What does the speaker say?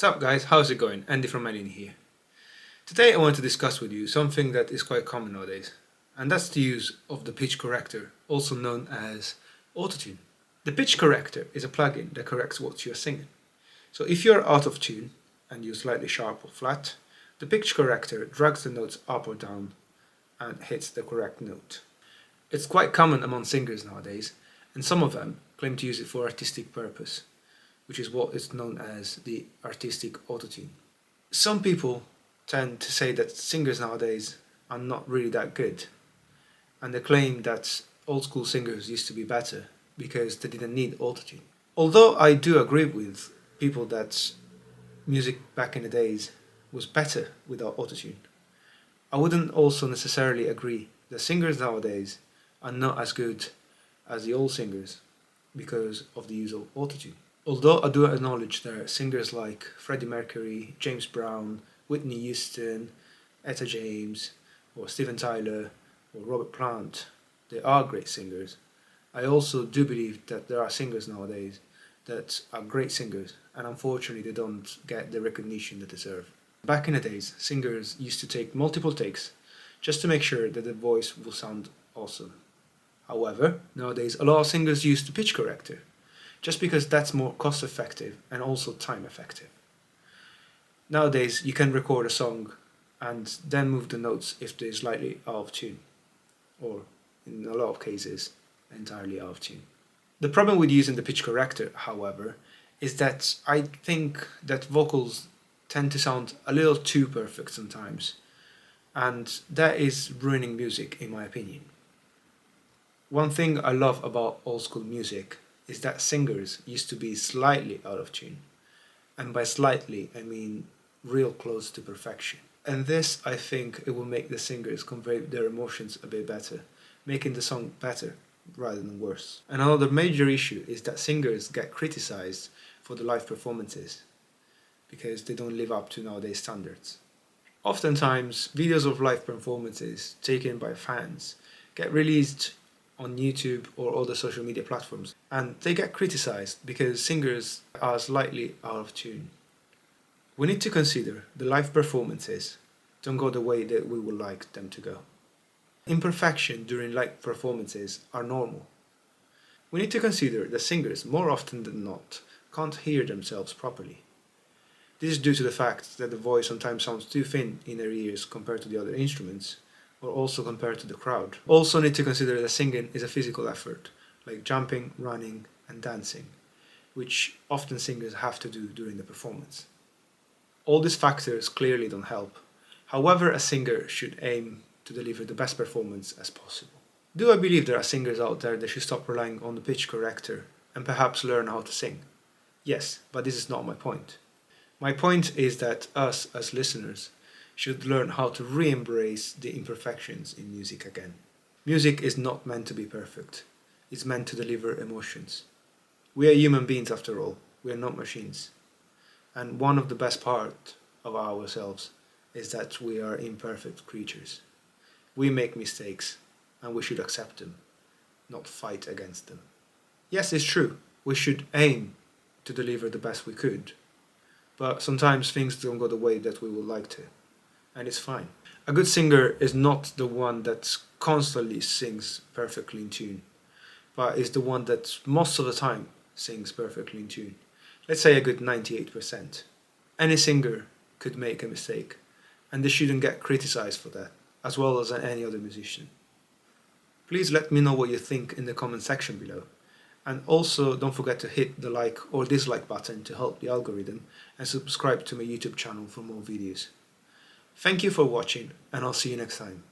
What's up guys, how's it going? Andy from Alien here. Today I want to discuss with you something that is quite common nowadays, and that's the use of the pitch corrector, also known as Autotune. The pitch corrector is a plugin that corrects what you're singing. So if you're out of tune and you're slightly sharp or flat, the pitch corrector drags the notes up or down and hits the correct note. It's quite common among singers nowadays, and some of them claim to use it for artistic purpose, which is what is known as the artistic autotune. Some people tend to say that singers nowadays are not really that good, and they claim that old school singers used to be better because they didn't need autotune. Although I do agree with people that music back in the days was better without autotune, I wouldn't also necessarily agree that singers nowadays are not as good as the old singers because of the use of autotune. Although I do acknowledge there are singers like Freddie Mercury, James Brown, Whitney Houston, Etta James, or Steven Tyler, or Robert Plant, they are great singers. I also do believe that there are singers nowadays that are great singers, and unfortunately they don't get the recognition they deserve. Back in the days, singers used to take multiple takes just to make sure that the voice will sound awesome. However, nowadays a lot of singers use the pitch corrector, just because that's more cost effective and also time effective. Nowadays you can record a song and then move the notes if they're slightly out of tune, or in a lot of cases entirely out of tune. The problem with using the pitch corrector, however, is that I think that vocals tend to sound a little too perfect sometimes, and that is ruining music in my opinion. One thing I love about old school music is that singers used to be slightly out of tune, and by slightly I mean real close to perfection. And this, I think, it will make the singers convey their emotions a bit better, making the song better rather than worse. And another major issue is that singers get criticized for the live performances because they don't live up to nowadays standards. Oftentimes, videos of live performances taken by fans get released on YouTube or other social media platforms, and they get criticized because singers are slightly out of tune. We need to consider the live performances don't go the way that we would like them to go. Imperfection during live performances are normal. We need to consider that singers, more often than not, can't hear themselves properly. This is due to the fact that the voice sometimes sounds too thin in their ears compared to the other instruments, or also compared to the crowd. Also need to consider that singing is a physical effort, like jumping, running and dancing, which often singers have to do during the performance. All these factors clearly don't help. However, a singer should aim to deliver the best performance as possible. Do I believe there are singers out there that should stop relying on the pitch corrector and perhaps learn how to sing? Yes, but this is not my point. My point is that us as listeners should learn how to re-embrace the imperfections in music again. Music is not meant to be perfect. It's meant to deliver emotions. We are human beings after all. We are not machines. And one of the best parts of ourselves is that we are imperfect creatures. We make mistakes and we should accept them, not fight against them. Yes, it's true. We should aim to deliver the best we could. But sometimes things don't go the way that we would like to. And it's fine. A good singer is not the one that constantly sings perfectly in tune, but is the one that most of the time sings perfectly in tune. Let's say a good 98%. Any singer could make a mistake, and they shouldn't get criticized for that, as well as any other musician. Please let me know what you think in the comment section below. And also don't forget to hit the like or dislike button to help the algorithm, and subscribe to my YouTube channel for more videos. Thank you for watching, and I'll see you next time.